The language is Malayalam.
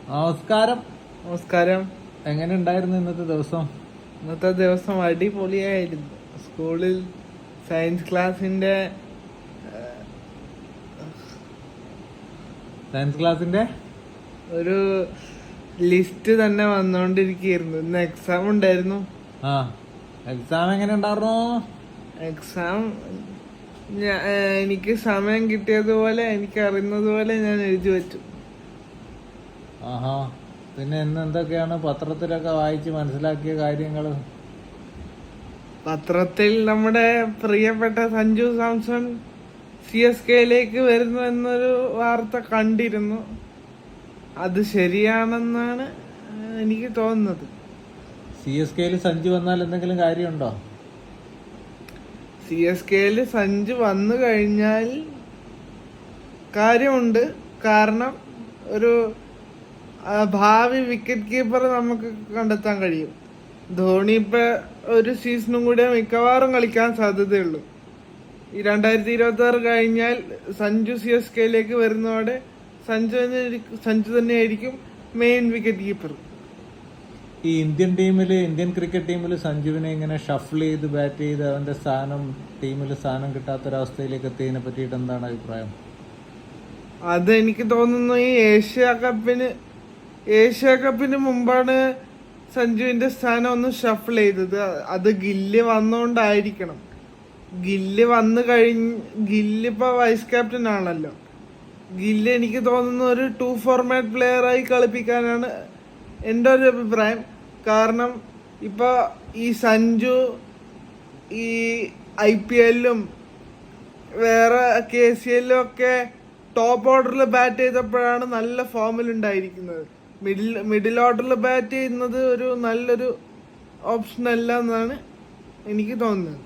നമസ്കാരം. നമസ്കാരം. എങ്ങനെ ഉണ്ടായിരുന്നു ഇന്നത്തെ ദിവസം? ഇന്നത്തെ ദിവസം അടിപൊളിയായിരുന്നു. സ്കൂളിൽ സയൻസ് ക്ലാസിന്റെ ഒരു ലിസ്റ്റ് തന്നെ വന്നോണ്ടിരിക്കുന്നു. ഇന്ന് എക്സാം ഉണ്ടായിരുന്നു. എക്സാം എങ്ങനെ ഉണ്ടായിരുന്നു? എക്സാം എനിക്ക് സമയം കിട്ടിയതുപോലെ, എനിക്ക് അറിയുന്നതുപോലെ ഞാൻ എഴുതി വെച്ചു. പിന്നെ ഇന്ന് എന്തൊക്കെയാണ് പത്രത്തിലൊക്കെ വായിച്ച് മനസ്സിലാക്കിയ കാര്യങ്ങൾ? പത്രത്തിൽ നമ്മുടെ പ്രിയപ്പെട്ട സഞ്ജു സാംസൺ CSKയിലേക്ക് വരുന്നു എന്നൊരു വാർത്ത കണ്ടിരുന്നു. അത് ശരിയാണെന്നാണ് എനിക്ക് തോന്നുന്നത്. CSKയിൽ സഞ്ജു വന്നാൽ എന്തെങ്കിലും കാര്യമുണ്ടോ? CSKയിൽ സഞ്ജു വന്നു കഴിഞ്ഞാൽ കാര്യമുണ്ട്. കാരണം ഒരു ഭാവി വിക്കറ്റ് കീപ്പർ നമുക്ക് കണ്ടെത്താൻ കഴിയും. ധോണി ഇപ്പൊ ഒരു സീസണും കൂടെ മിക്കവാറും കളിക്കാൻ സാധ്യതയുള്ളൂ. ഈ 2026 കഴിഞ്ഞാൽ സഞ്ജു CSKയിലേക്ക് വരുന്നതോടെ സഞ്ജു തന്നെയായിരിക്കും മെയിൻ വിക്കറ്റ് കീപ്പർ. ഈ ഇന്ത്യൻ ക്രിക്കറ്റ് ടീമിൽ സഞ്ജുവിനെ ഇങ്ങനെ ഷഫിൾ ചെയ്ത് ബാറ്റ് ചെയ്ത് അവന്റെ ടീമിൽ സ്ഥാനം കിട്ടാത്തൊരവസ്ഥയിലേക്ക് എത്തിയതിനെ പറ്റിയിട്ട് എന്താണ് അഭിപ്രായം? അത് എനിക്ക് തോന്നുന്നു ഈ ഏഷ്യ കപ്പിന് മുമ്പാണ് സഞ്ജുവിന്റെ സ്ഥാനം ഒന്ന് ഷഫിൾ ചെയ്തത്. അത് ഗില്ല് വന്നോണ്ടായിരിക്കണം. ഗില്ലിപ്പോ വൈസ് ക്യാപ്റ്റൻ ആണല്ലോ. ഗില്ല് എനിക്ക് തോന്നുന്നു ഒരു 2 ഫോർമാറ്റ് പ്ലെയർ ആയി കളിപ്പിക്കാനാണ് എൻ്റെ ഒരു അഭിപ്രായം. കാരണം ഇപ്പൊ ഈ സഞ്ജു ഈ IPL-ലും വേറെ KCL-ലും ഒക്കെ ടോപ്പ് ഓർഡറിൽ ബാറ്റ് ചെയ്തപ്പോഴാണ് നല്ല ഫോമിൽ ഉണ്ടായിരിക്കുന്നത്. മിഡിൽ ഓർഡറിൽ ബാറ്റ് ചെയ്യുന്നത് ഒരു നല്ലൊരു ഓപ്ഷൻ അല്ല എന്നാണ് എനിക്ക് തോന്നുന്നത്.